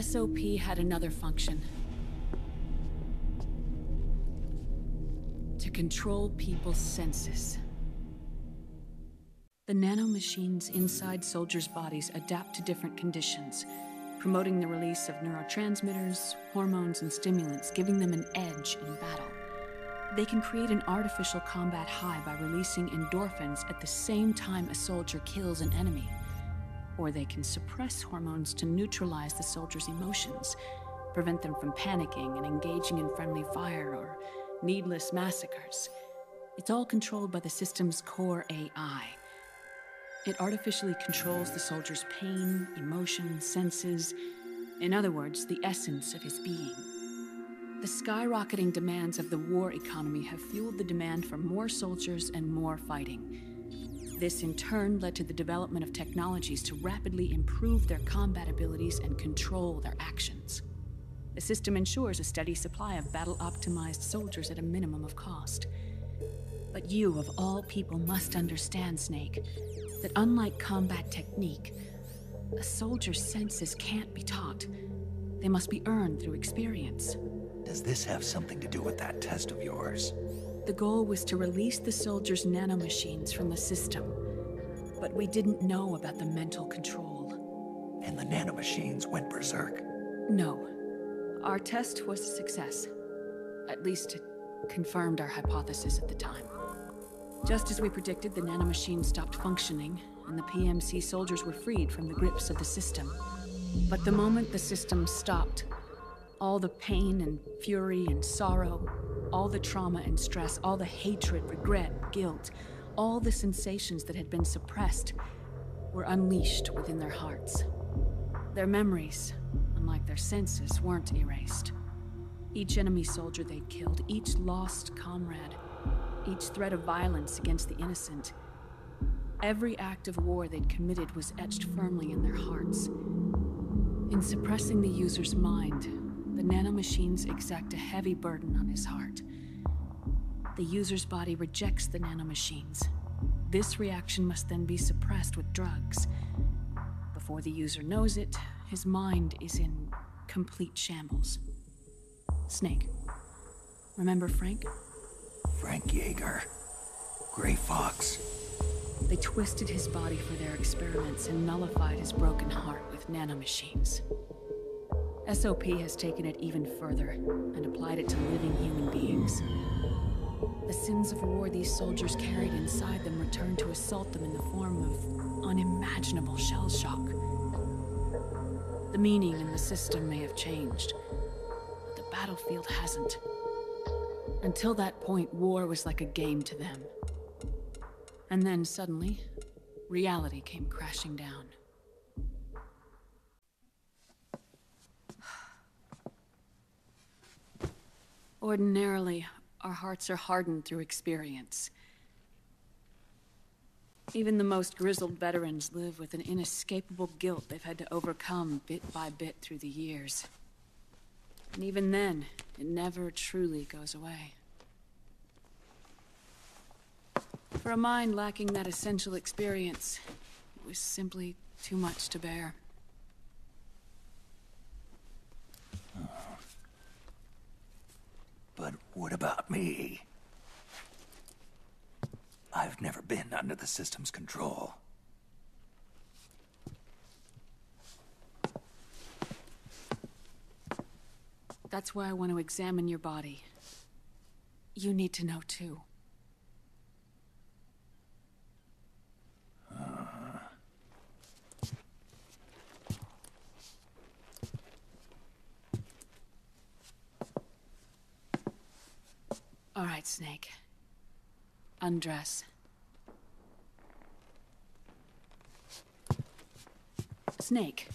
SOP had another function. To control people's senses. The nanomachines inside soldiers' bodies adapt to different conditions, promoting the release of neurotransmitters, hormones, and stimulants, giving them an edge in battle. They can create an artificial combat high by releasing endorphins at the same time a soldier kills an enemy. Or they can suppress hormones to neutralize the soldier's emotions, prevent them from panicking and engaging in friendly fire or needless massacres. It's all controlled by the system's core AI. It artificially controls the soldier's pain, emotion, senses, in other words, the essence of his being. The skyrocketing demands of the war economy have fueled the demand for more soldiers and more fighting. This in turn led to the development of technologies to rapidly improve their combat abilities and control their actions. The system ensures a steady supply of battle-optimized soldiers at a minimum of cost. But you, of all people, must understand, Snake, that unlike combat technique, a soldier's senses can't be taught. They must be earned through experience. Does this have something to do with that test of yours? The goal was to release the soldiers' nanomachines from the system, but we didn't know about the mental control. And the nanomachines went berserk? No. Our test was a success. At least it confirmed our hypothesis at the time. Just as we predicted, the nanomachines stopped functioning, and the PMC soldiers were freed from the grips of the system. But the moment the system stopped, all the pain and fury and sorrow, all the trauma and stress, all the hatred, regret, guilt, all the sensations that had been suppressed were unleashed within their hearts. Their memories, unlike their senses, weren't erased. Each enemy soldier they'd killed, each lost comrade, each threat of violence against the innocent, every act of war they'd committed was etched firmly in their hearts. In suppressing the user's mind, the nanomachines exact a heavy burden on his heart. The user's body rejects the nanomachines. This reaction must then be suppressed with drugs. Before the user knows it, his mind is in complete shambles. Snake. Remember Frank? Frank Yeager. Gray Fox. They twisted his body for their experiments and nullified his broken heart with nanomachines. SOP has taken it even further and applied it to living human beings. The sins of war these soldiers carried inside them returned to assault them in the form of unimaginable shell shock. The meaning in the system may have changed, but the battlefield hasn't. Until that point, war was like a game to them. And then suddenly, reality came crashing down. Ordinarily, our hearts are hardened through experience. Even the most grizzled veterans live with an inescapable guilt they've had to overcome bit by bit through the years. And even then, it never truly goes away. For a mind lacking that essential experience, it was simply too much to bear. But what about me? I've never been under the system's control. That's why I want to examine your body. You need to know too. All right, Snake. Undress. Snake,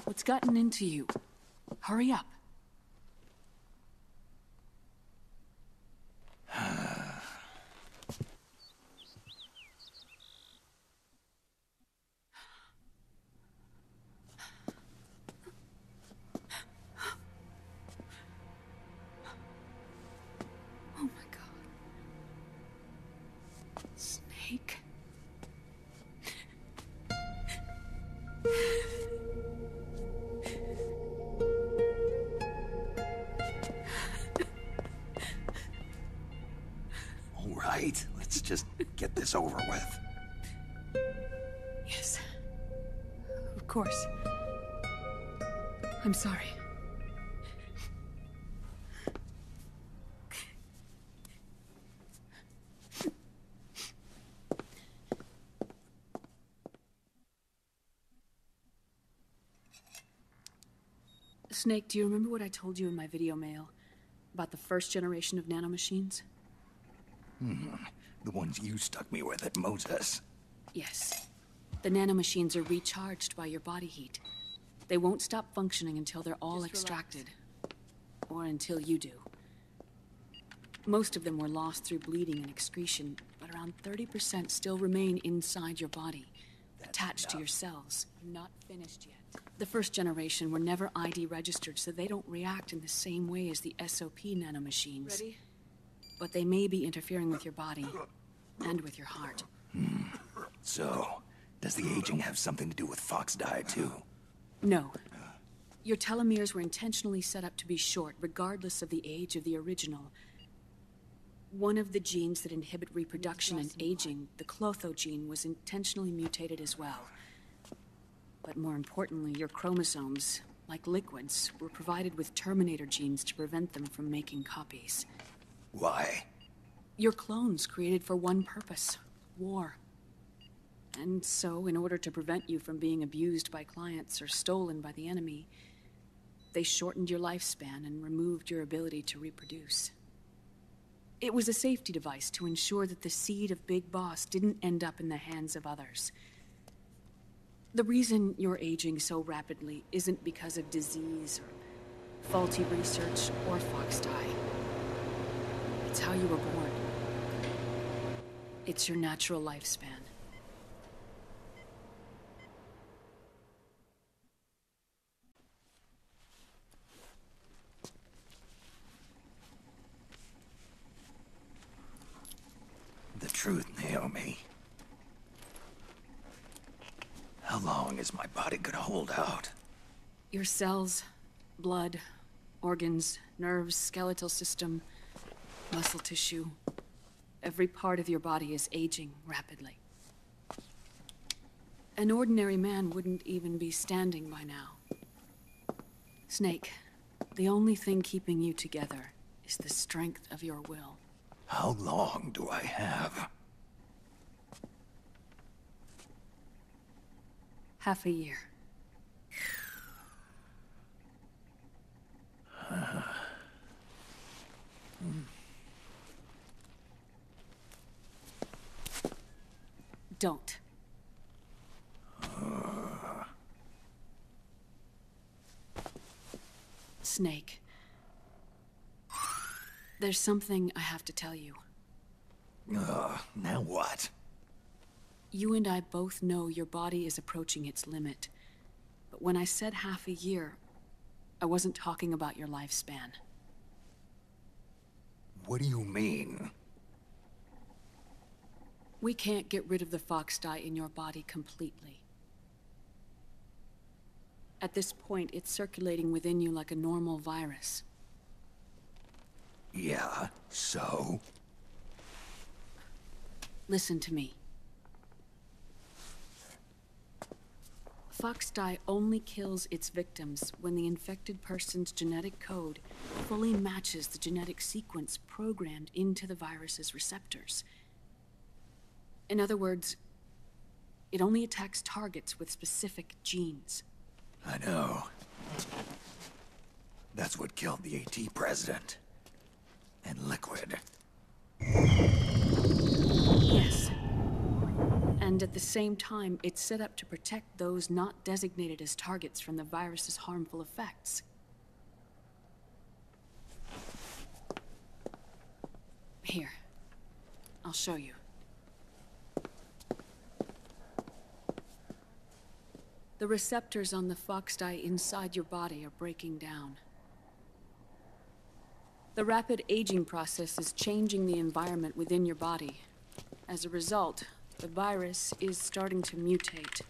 what's gotten into you? Hurry up. Oh my God. Snake. just get this over with. Yes. Of course. I'm sorry. Snake, do you remember what I told you in my video mail about the first generation of nanomachines? The ones you stuck me with at Moses. Yes. The nanomachines are recharged by your body heat. They won't stop functioning until they're all extracted. Or until you do. Most of them were lost through bleeding and excretion, but around 30% still remain inside your body, attached to your cells. Not finished yet. The first generation were never ID registered, so they don't react in the same way as the SOP nanomachines. Ready? But they may be interfering with your body, and with your heart. So, does the aging have something to do with Fox dye, too? No. Your telomeres were intentionally set up to be short, regardless of the age of the original. One of the genes that inhibit reproduction and aging, the Clotho gene, was intentionally mutated as well. But more importantly, your chromosomes, like liquids, were provided with terminator genes to prevent them from making copies. Why? Your clones created for one purpose: war. And so, in order to prevent you from being abused by clients or stolen by the enemy, they shortened your lifespan and removed your ability to reproduce. It was a safety device to ensure that the seed of Big Boss didn't end up in the hands of others. The reason you're aging so rapidly isn't because of disease or faulty research or Fox dye. It's how you were born. It's your natural lifespan. The truth, Naomi. How long is my body gonna hold out? Your cells, blood, organs, nerves, skeletal system, muscle tissue. Every part of your body is aging rapidly. An ordinary man wouldn't even be standing by now. Snake, the only thing keeping you together is the strength of your will. How long do I have? Half a year. Don't. Snake. There's something I have to tell you. Now what? You and I both know your body is approaching its limit. But when I said half a year, I wasn't talking about your lifespan. What do you mean? We can't get rid of the Fox dye in your body completely. At this point, it's circulating within you like a normal virus. Yeah, so? Listen to me. Fox dye only kills its victims when the infected person's genetic code fully matches the genetic sequence programmed into the virus's receptors. In other words, it only attacks targets with specific genes. I know. That's what killed the AT president. And Liquid. Yes. And at the same time, it's set up to protect those not designated as targets from the virus's harmful effects. Here. I'll show you. The receptors on the Fox dye inside your body are breaking down. The rapid aging process is changing the environment within your body. As a result, the virus is starting to mutate.